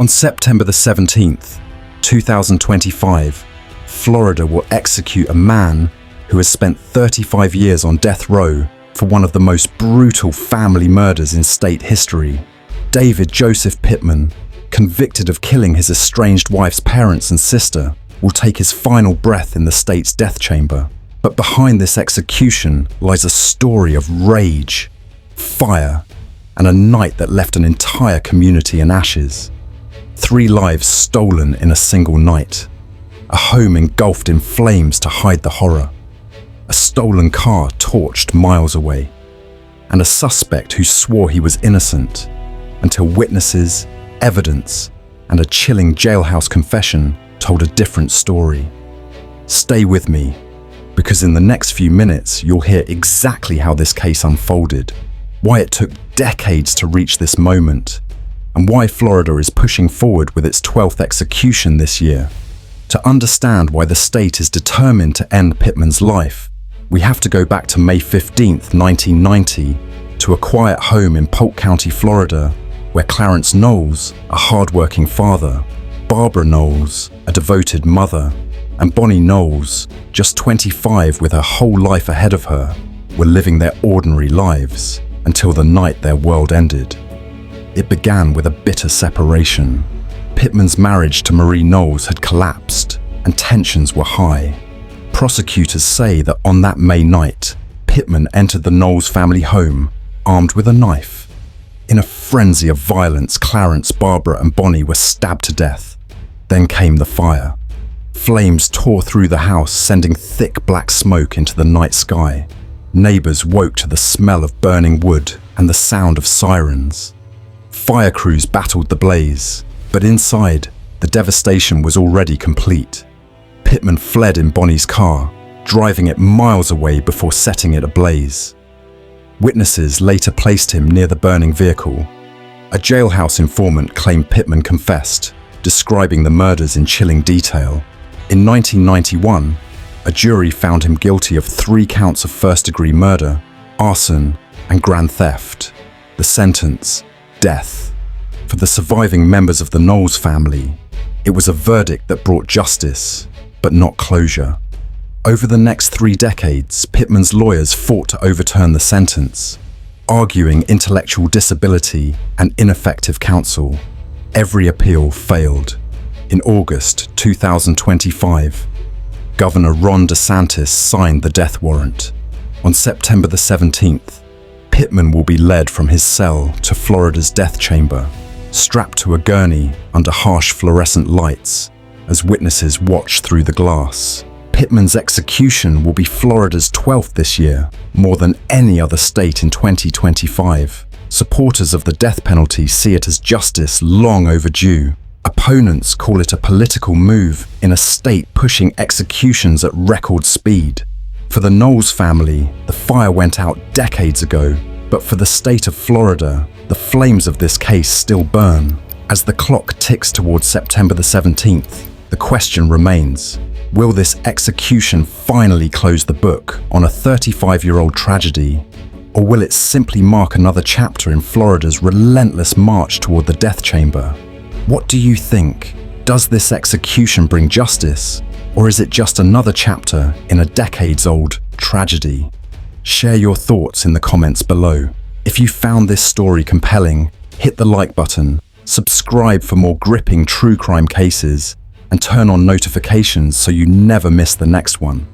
On September the 17th, 2025, Florida will execute a man who has spent 35 years on death row for one of the most brutal family murders in state history. David Joseph Pittman, convicted of killing his estranged wife's parents and sister, will take his final breath in the state's death chamber. But behind this execution lies a story of rage, fire, and a night that left an entire community in ashes. 3 lives stolen in a single night. A home engulfed in flames to hide the horror. A stolen car torched miles away. And a suspect who swore he was innocent until witnesses, evidence, and a chilling jailhouse confession told a different story. Stay with me, because in the next few minutes you'll hear exactly how this case unfolded, why it took decades to reach this moment, and why Florida is pushing forward with its 12th execution this year. To understand why the state is determined to end Pittman's life, we have to go back to May 15th, 1990, to a quiet home in Polk County, Florida, where Clarence Knowles, a hard-working father, Barbara Knowles, a devoted mother, and Bonnie Knowles, just 25 with her whole life ahead of her, were living their ordinary lives until the night their world ended. It began with a bitter separation. Pittman's marriage to Marie Knowles had collapsed, and tensions were high. Prosecutors say that on that May night, Pittman entered the Knowles family home, armed with a knife. In a frenzy of violence, Clarence, Barbara, and Bonnie were stabbed to death. Then came the fire. Flames tore through the house, sending thick black smoke into the night sky. Neighbors woke to the smell of burning wood and the sound of sirens. Fire crews battled the blaze, but inside, the devastation was already complete. Pittman fled in Bonnie's car, driving it miles away before setting it ablaze. Witnesses later placed him near the burning vehicle. A jailhouse informant claimed Pittman confessed, describing the murders in chilling detail. In 1991, a jury found him guilty of 3 counts of first-degree murder, arson, and grand theft. The sentence: death. For the surviving members of the Knowles family, it was a verdict that brought justice, but not closure. Over the next 3 decades, Pittman's lawyers fought to overturn the sentence, arguing intellectual disability and ineffective counsel. Every appeal failed. In August 2025, Governor Ron DeSantis signed the death warrant. On September the 17th, Pittman will be led from his cell to Florida's death chamber, strapped to a gurney under harsh fluorescent lights as witnesses watch through the glass. Pittman's execution will be Florida's 12th this year, more than any other state in 2025. Supporters of the death penalty see it as justice long overdue. Opponents call it a political move in a state pushing executions at record speed. For the Knowles family, the fire went out decades ago, but for the state of Florida, the flames of this case still burn. As the clock ticks towards September the 17th, the question remains: will this execution finally close the book on a 35-year-old tragedy, or will it simply mark another chapter in Florida's relentless march toward the death chamber? What do you think? Does this execution bring justice, or is it just another chapter in a decades-old tragedy? Share your thoughts in the comments below. If you found this story compelling, hit the like button, subscribe for more gripping true crime cases, and turn on notifications so you never miss the next one.